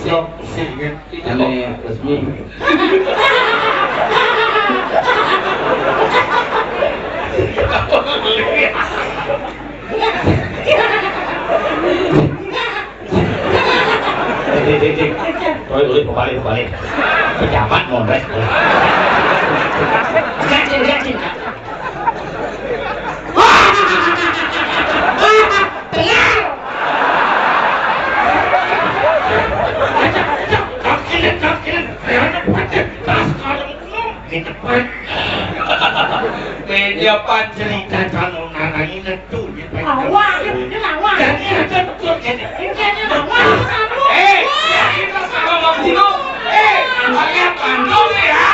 sok ane resmi. Oi, balik. Pejabat mondres. Gacin. Media pan cerita kalau narangin itu awak ini awak jadi ada betul ini awak kamu kita sama ngomong dulu pakai pandung ya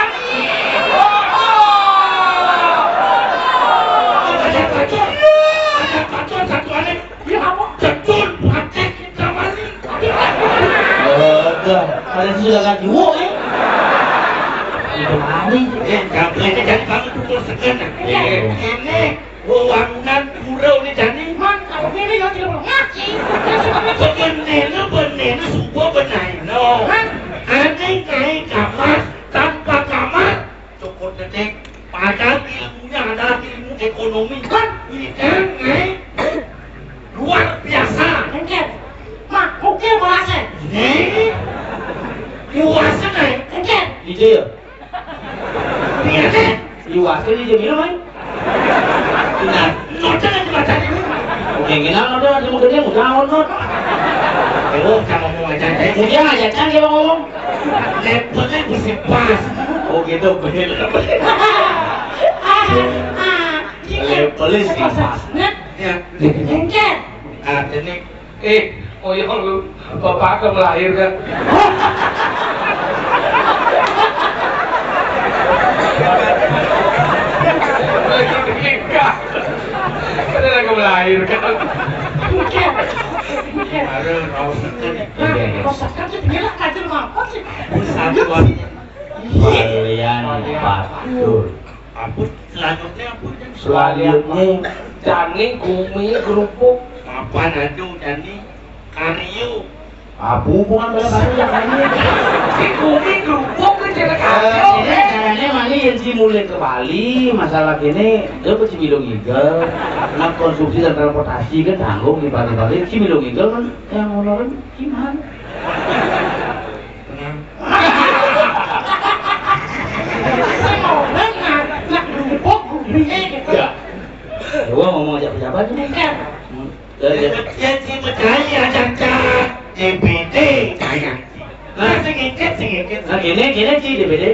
ada pacar satu aneh ya apa betul pacar kita masih Ada sudah kan jiwo itu hari nggak boleh jadi kamu pukul segan ini wangan kurau ni jadi man kalau ini yang tidak ngaji benar semua benar no aneh naik kamar tanpa kamar cukup detik padahal ilmunya adalah ilmu ekonomi kan ini kan luar biasa mungkin mak mungkin merasa luasa nih mungkin ide ya biasa luas ini je minum ai nah nota lagi baca ini oke kenal node ada mau gede mau jauh node sama mau aja dia ngajak dia ngomong levelnya mesti pas oh gitu bener levelnya sih pas ya mungkin ini oh ya lu bapak akan melahirkan kita akan melahirkan baru rosakan sih bilang kajian apa sih satuan kalian pastur apa selanjutnya selanjutnya jani kumi kerupuk apa nadu jani kariu abu bukan bela-bela yang lainnya si kumi kerupuk ke jalan kariu ini caranya mani yang simulin ke Bali masalah gini dia pasti bilang igel nah konsumsi dan transportasi kan tanggung di Bali si bilang igel kan yang ngomongin gimana ya gua ngomong aja pejabat ini kan jadi percaya cacat DPD kaya nah sedikit nah gini sih DPD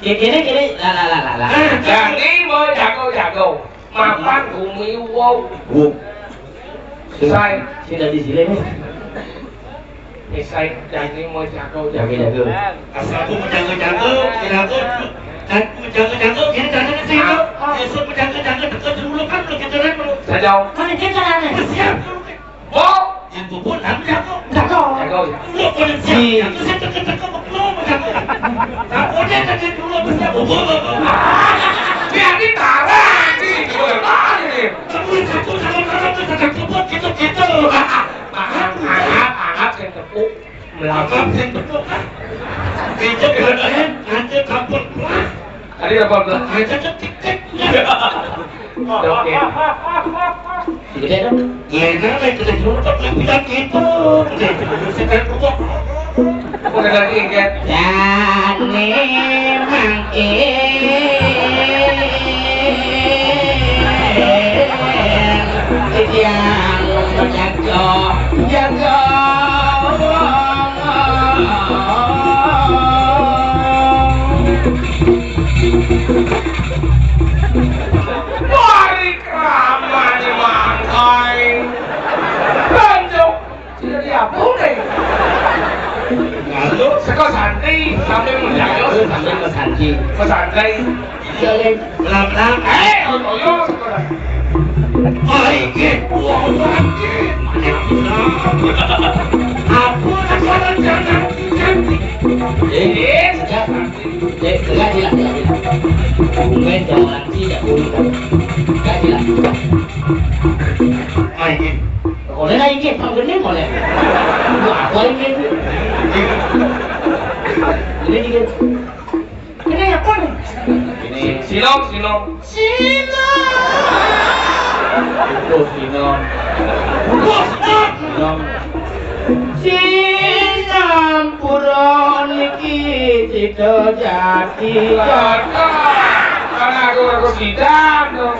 gini lah jadi mau jago mapan bumi wow saya sudah di sini nih saya jadi mau jago asal aku menjaga kini jangan ke sini esok menjaga dekat dulu kan lo kita kan lo jauh kan kita kan siap wow yang pun nak jago lo boleh siap itu saya dekat lo menjaga tak boleh dekat dulu bisa biar ditarik di mana ni kamu satu kita angkat yang tepuk melangkap yang tepuk itu kan nanti kampung kelas tadi apa belah aja tiket oke gede dong gede lah kita dulu tak bilang gitu saya rokok udah lagi kan jane mangke jago Mari keramah ni mangkai Banjok tidak diapun ni lalu sekolah santri sampai menjaga sampai ke sanji pesantren jalan pelan-pelan oyo sekolah ke uang santri apa sekolah jangan gajilah mungkin jangan tidak boleh gajilah naikin. Boleh naikin, Pak Gede boleh. Aku ingin. Ini dikit. Ini apa nih? Ini Sinom. Sino. itu Sinom. Sinom. Sinom pura niki cita jati jata. Karena aku sidang dong.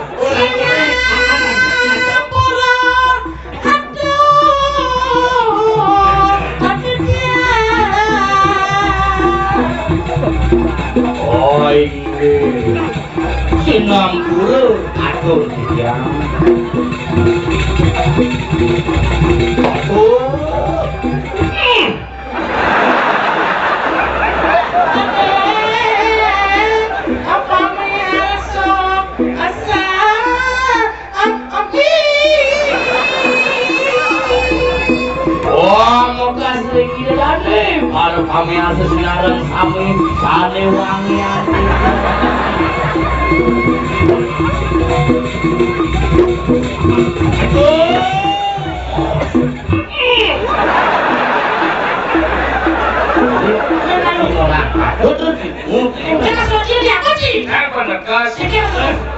Oh ini Sinom pura atur sidang. Oh. Kalau kami asa sinarang kami sane wangian.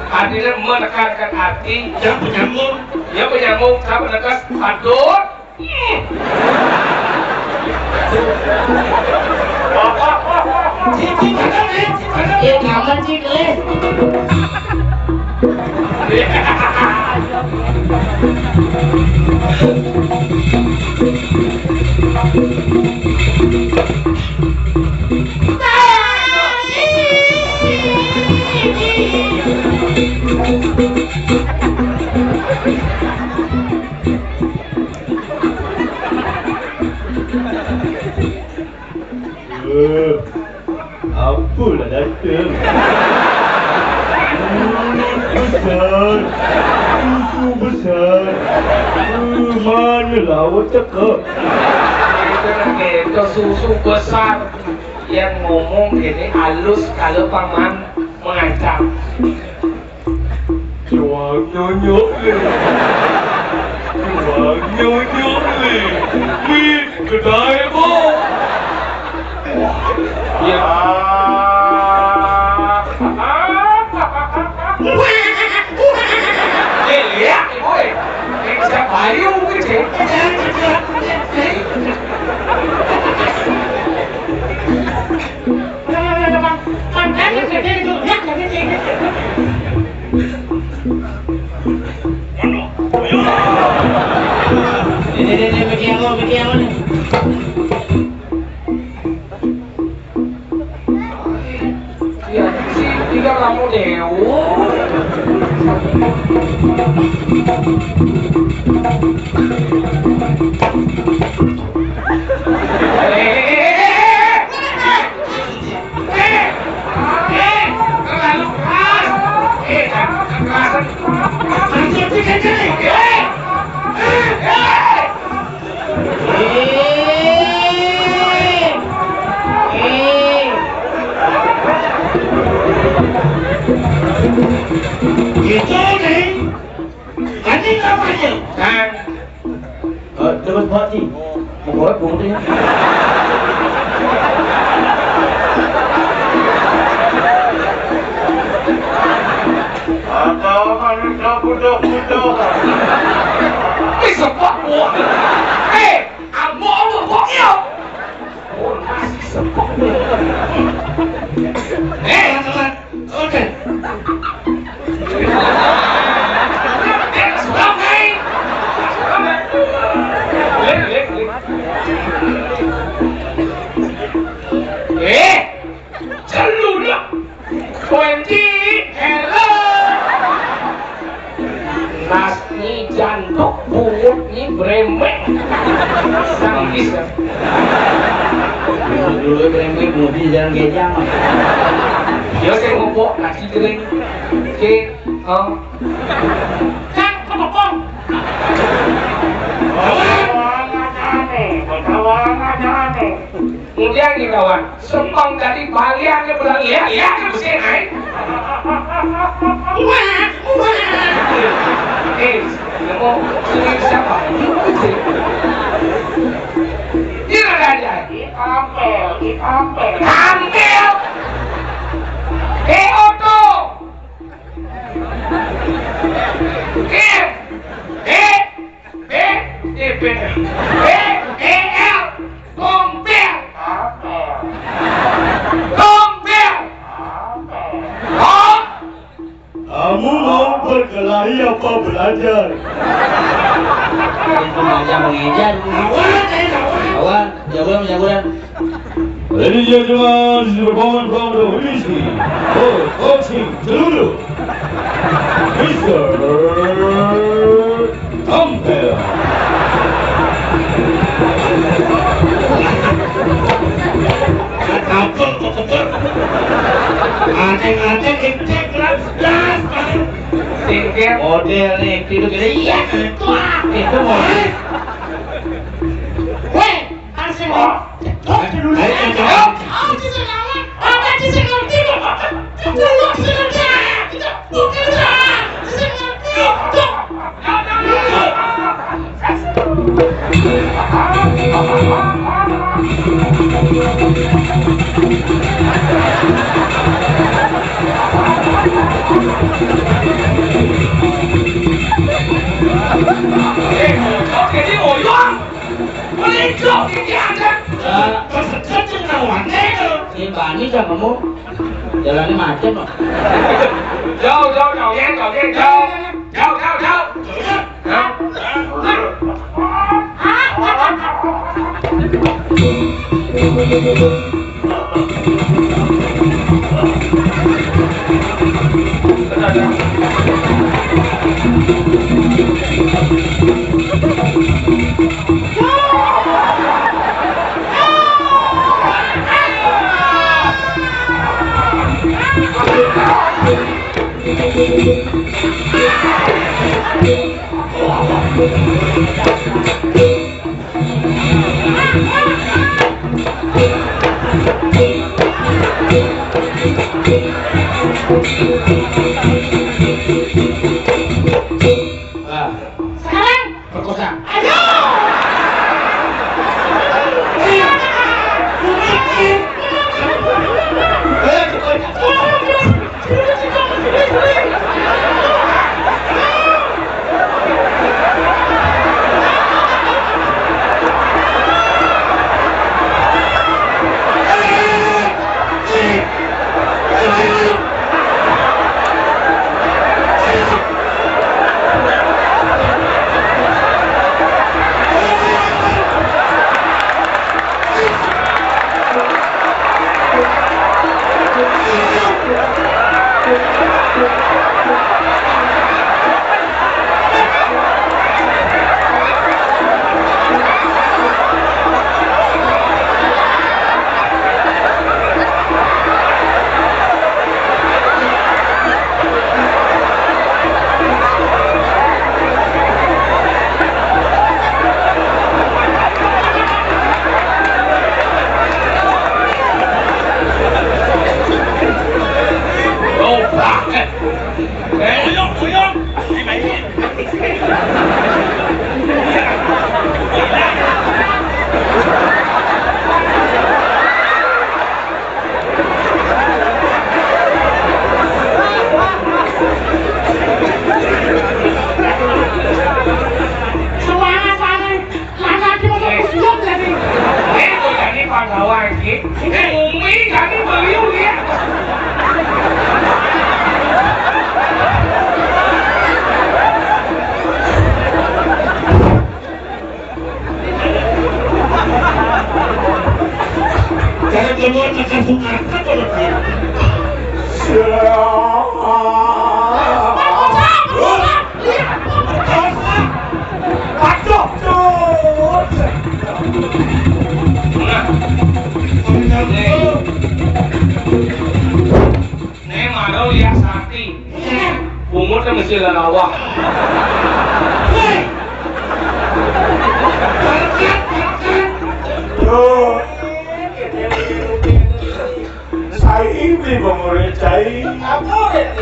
Artinya menekankan hati yang penyambung, sama menekan adut. Ya kapan sih keles? Apalah datang. Besar. Susu besar. Mana awak cakap? Itu susu besar yang ngomong ini halus kalau paman mengancam. Cuang nyonyok le. Cuang nyonyok le. Wih, kedai bo. Ya. Lihat, boy. Bisa bayu gitu. Makanya gede itu, ya gede. Ini bikin apa nih? Ya, si tiga kamu dewo. Gitu nih. Ini namanya. Dapat buat sih. Mau buat bungkusnya. Atau manusia budak-budak. Bisa pak buat. Amo buatnya. Oh, masih sepuk. Teman-teman. Oke. Celuna 20 hello Nasni jantung bungut ni bremeng sangkis Dulu berembe mobil jalan gejang. dia saya ngobok nasi kering ke Kan kepopong. kemudian nih kawan sempang dari baliannya belang lihat ke mesin Wah. Mau sini siapa? Ini ada aja. Ampel. Ampel. Oto. L. Tompel. Kamu mau berkelahi apa belajar? Itu aja mengejar. Awan, jagoan. Ladies and gentlemen, this is the performance from the Whiskey Coaching Studio. Mr. Ampel. Aceng cek kelas. Tinggal Model nih, itu gede. Iya, itu model. Weh, asing. Oh, dulu. Oh, di sekolah. Oh, di sekolah. Dulu di sekolah. Jadi oyong. Melinjok ini ada. Kenceng nawannya. Si Bani sama kamu jalannya macet loh. Jauh. Sekarang, Perkosa. ayo. Umurnya mesti lawak. Saya ini pemerintah.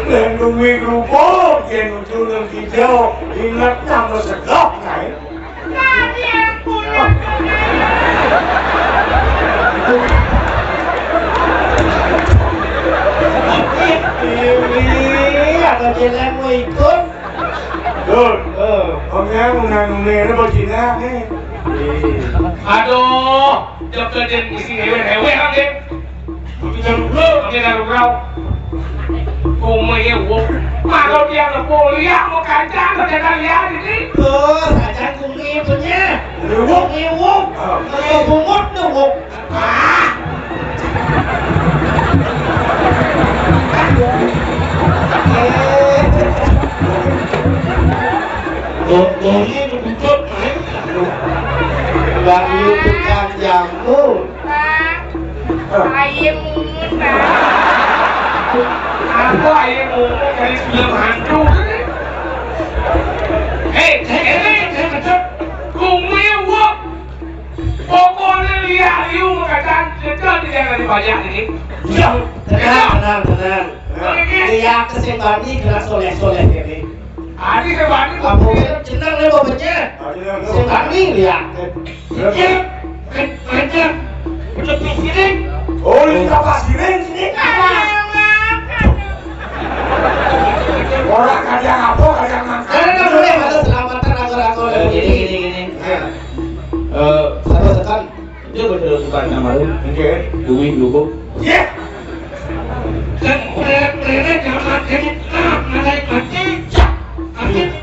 Lendungi grupo, yang ujung hijau, ini Ngất nằm nó sẽ góc này. Ada jalan mau ikut. Được, con nhá, con này nó bao chuyện ra thế. Aduh, jam kerja di sini hewe kan dia. Jam lu dia dah rau. Kau mau kalau dia nak boleh mau kacang kau jangan lihat ini. Kacang kuning punya. Wuk. Kalau bungut tu wuk. Ini betul. Bayu tukang jamu. Ayam muda. Aku ayam muda dari sebelum hantu. Kau mau pokoknya lihat you kacang kecil di jangan dibayar ini. Tenang. Dia kesempatan gerak soleh ini. Adi sebab ini. Kamu jenang ni bapaknya. Kesempatan dia. Kerja lebih sini. Oh, ini apa sini? Orang kacang apa, kacang mangga. Kan boleh ada selamatan ragu-ragu. Gini. Satu tekan. Itu betul bukan nama lu. Oke. Duit dulu. Ya. Dan mereka jangan jadi naik mati.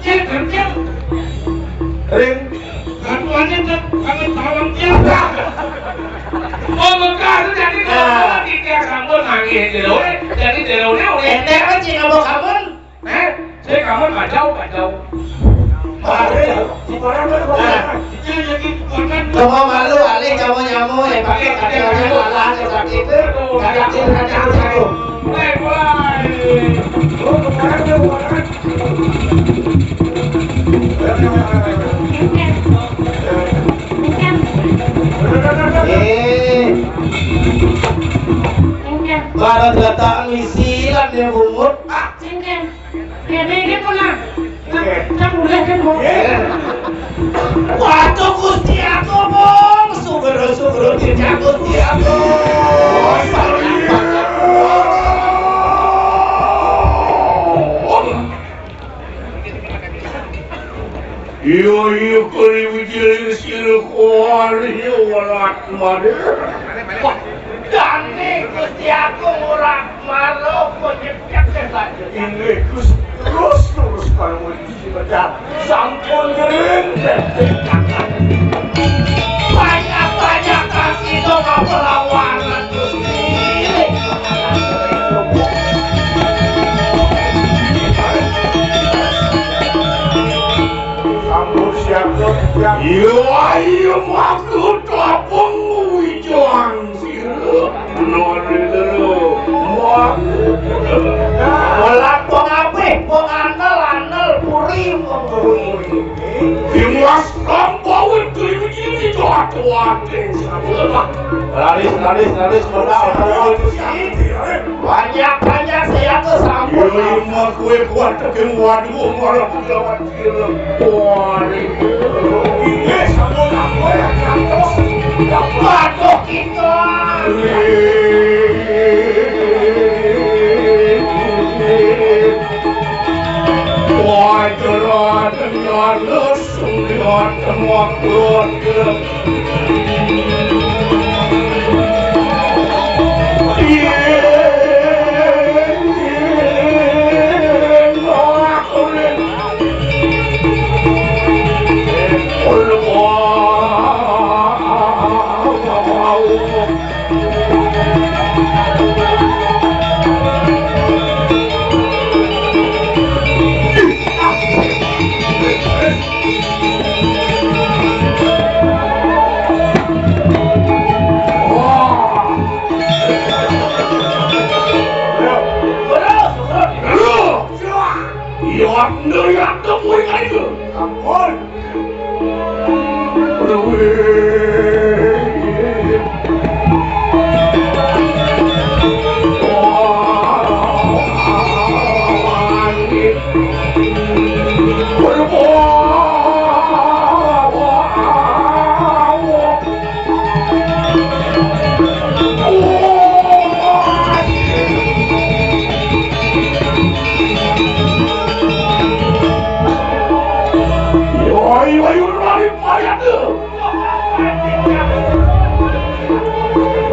Kerja. Ring. Katuannya kami tolong dia. Oh enggak, itu jadi kalau dia kamu nangis jadi delone oleh. Ente kan cina bawa kamu. Saya kamu kacau. Kamu malu alih kamu nyamu pakai kacaunya malah seperti itu. Kacau. Kalau datang misilan dia bungut. Ini pernah. Waduh Gusti aku bong, syukur tidak Gusti aku. Iyo kali bicara sini kuarnya walat mana? Dani Gusti aku murah malu penyebab saja. Ini terus kamu di baca sampun kering. Banyak kasih doa perlawanan Gusti. Sampun siap. Iyo maksud lapung wijang sirah. Benar itu. Walat bong apik, bong anel puri bong puri. Dimas lampauin keliru ini tua Laris banyak saya tuh sampun. Iya mah kue kuat ke waduh malah pegawai kira. Ini sampun aku yang kantos. Waduh kita. Wah jalan semua keluarga. What a boy! wayu lari mayat.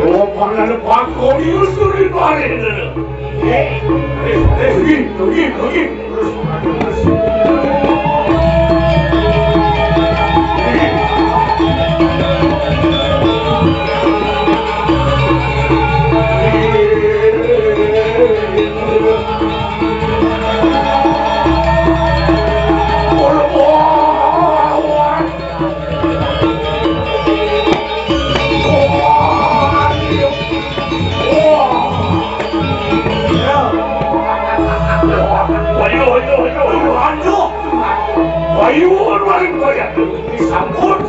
Oh, mana ada pangkau diusurin lari. Pergi. Ayuan maling bayar disambut.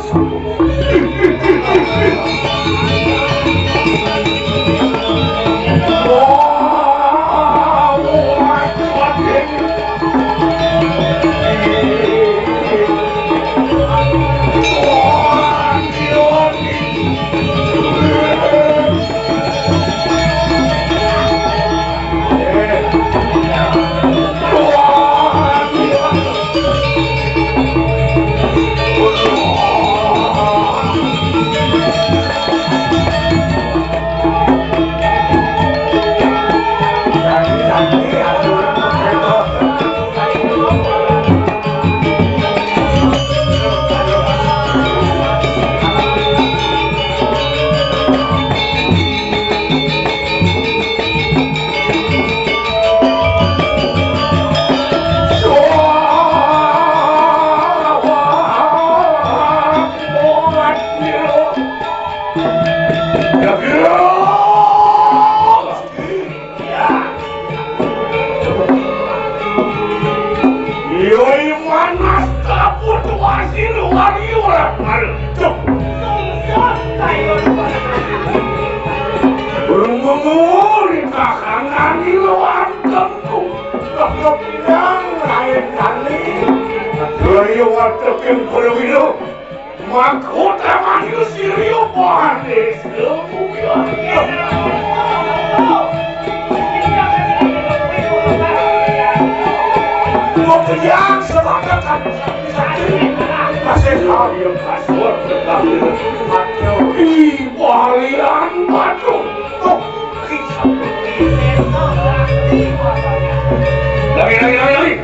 Lagi.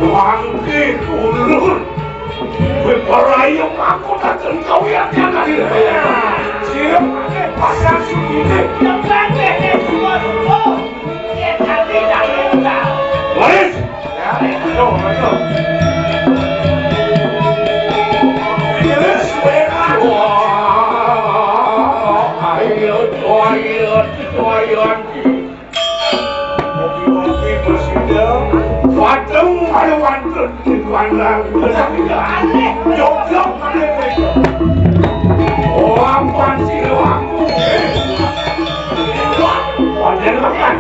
Bangkit ulur. Berayung aku tak kau yang jangan. Siap pasang sini. Waris. Padang ada wanton di mana jok oh ampan siluangmu wajan makan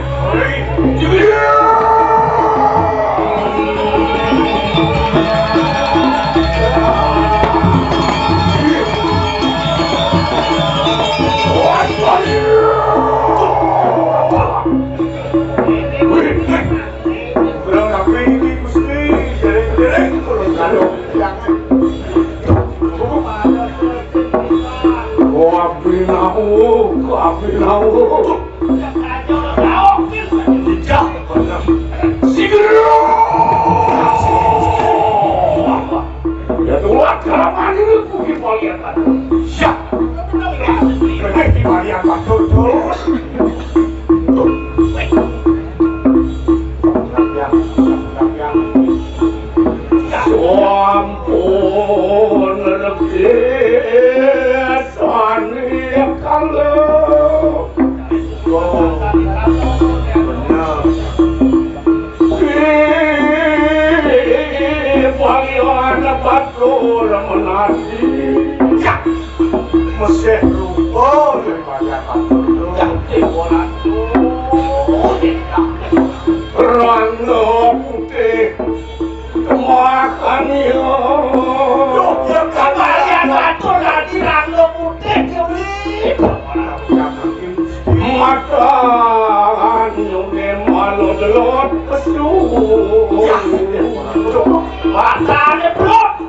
Matane blok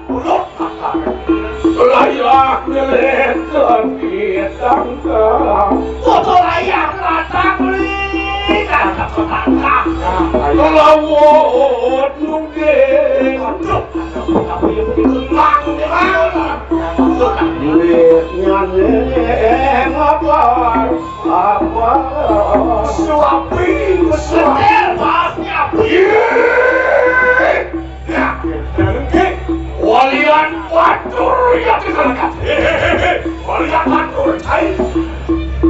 foto layak latang beli kakak tetangga Lawat nungge tapi yang begitu lang suapi setel pasnya walian watur yang dikerjakan walian watur cai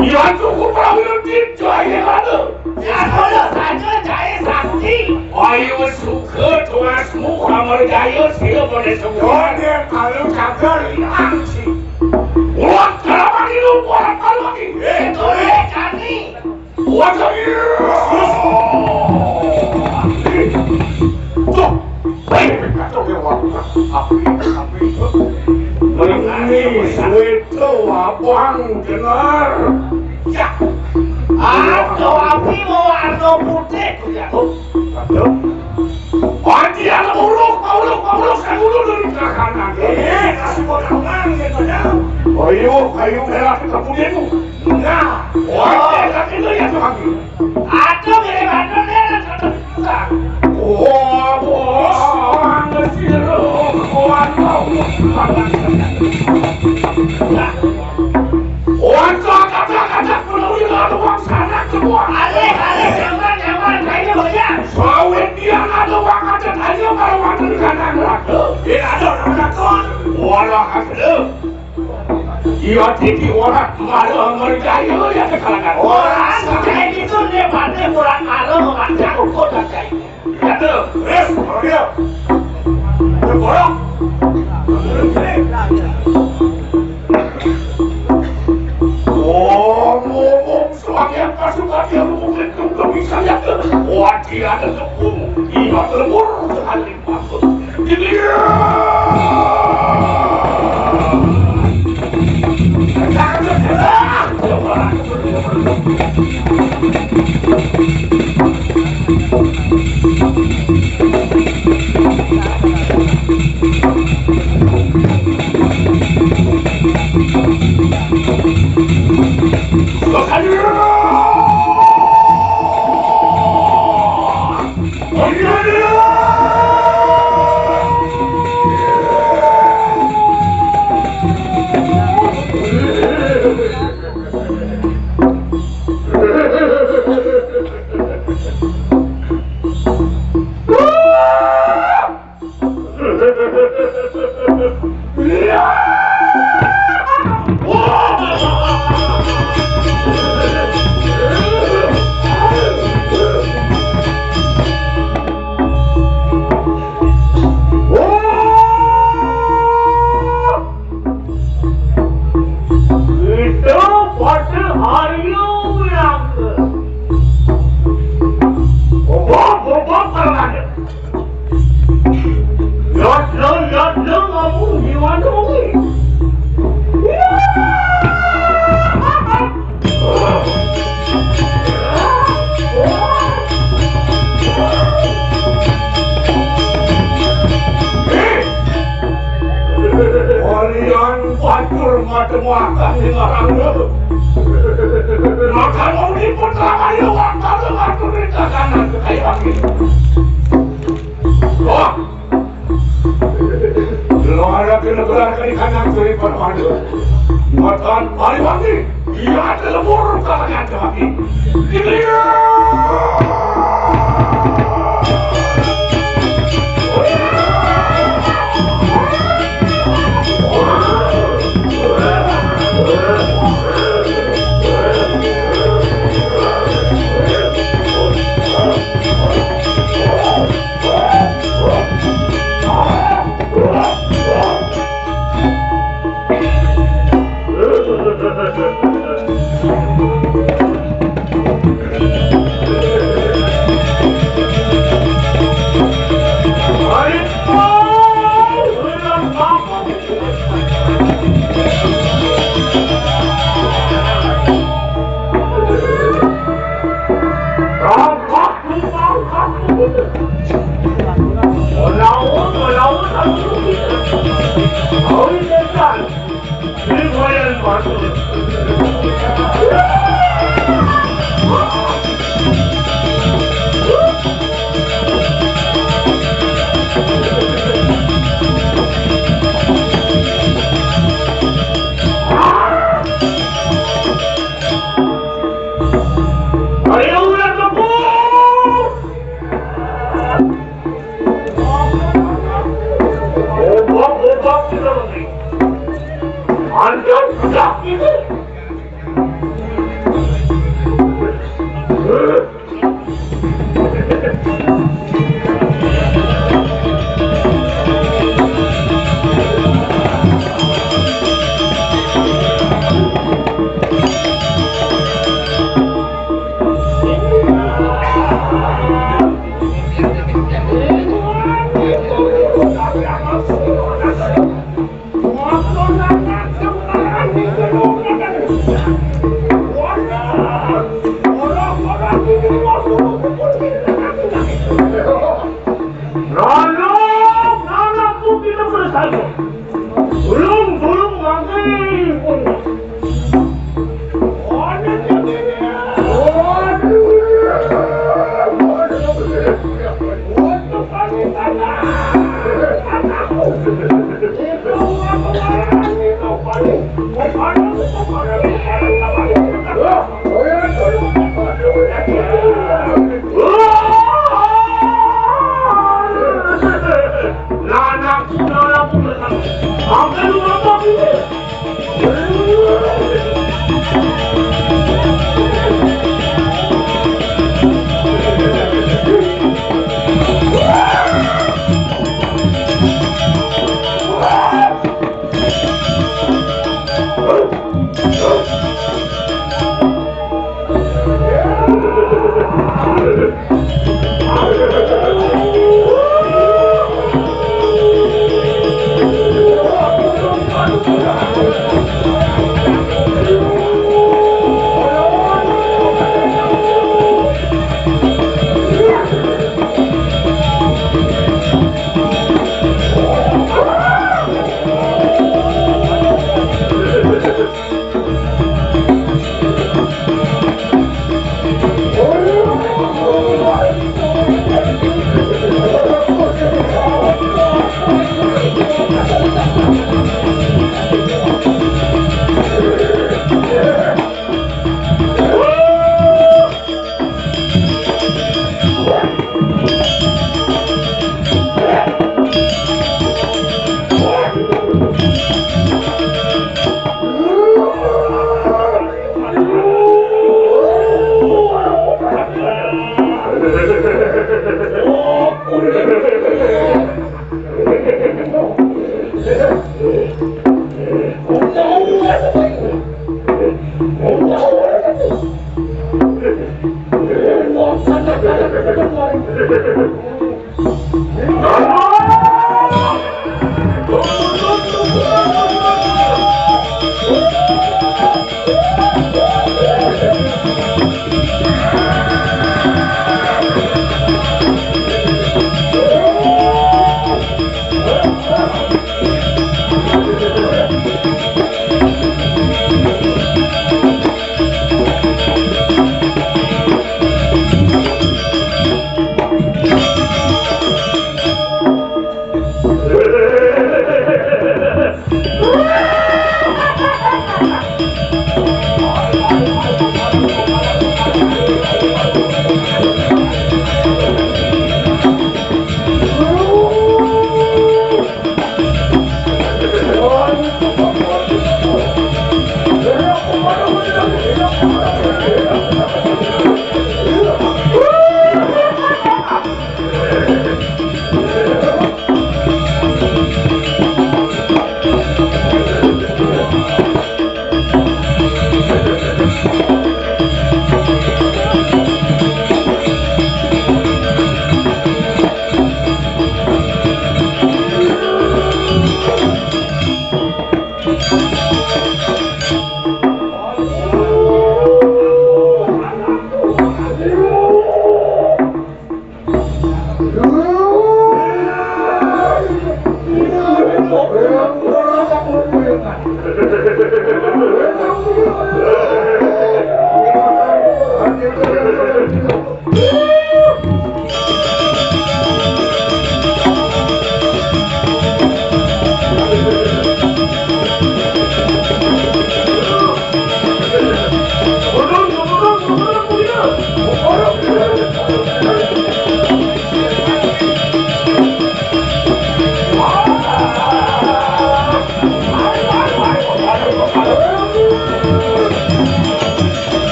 yang cukup perawilan dijaya ada ya kalau saja jaya sakti ayo suka tuas muka merjaya siapa boleh semua kalau kagak angsi uang kalaman hidup orang kalaman itu kami uang kami tuh baik kacau dia uang api ini itu abang dengar ya atau api mau warna putih ya Mati ada buruk saya dulu dari kanan. kasih potongan gitu ya Kayu merah kemudian itu. Nah, itu ya tuh kaki. atau mirip ada nih tukang Ngesiro, kata penuhi lalu uang sana semua. ale nyaman kayaknya banyak Sawit dia ada uang ada aja kalau waktu di kanan lagi. dia ada orang kon Walau kasih. Iya titi orang malu merjaya ya kesalahan. orang kayak gitu dia pandai kurang malu macam ukur dan kayak Ya tuh, dia. Borong. Ngomong selagi pasukan dia mungkin belum bisa ya. Wah dia ada tepung, iya telur sekali masuk. Dia. Ini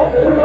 Oh,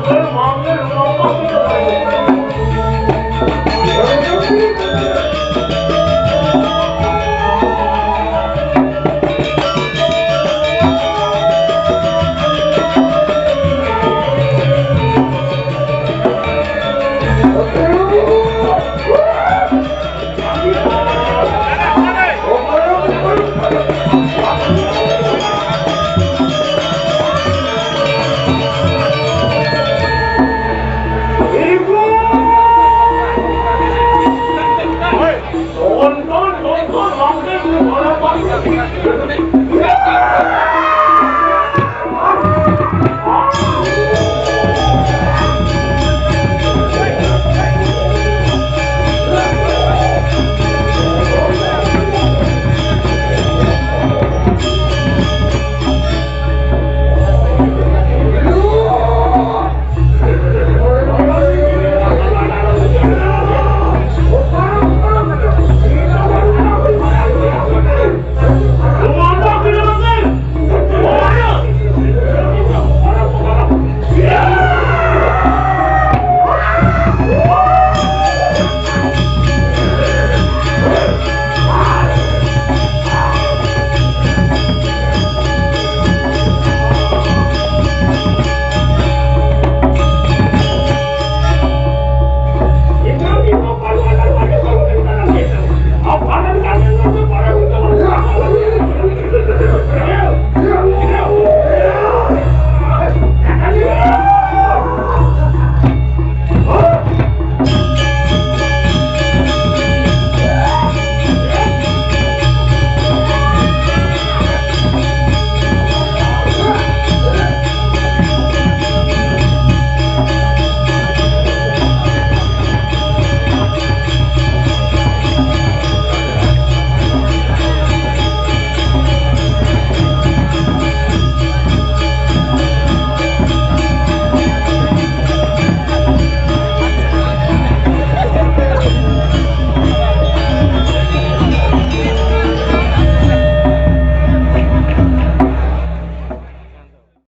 ngomong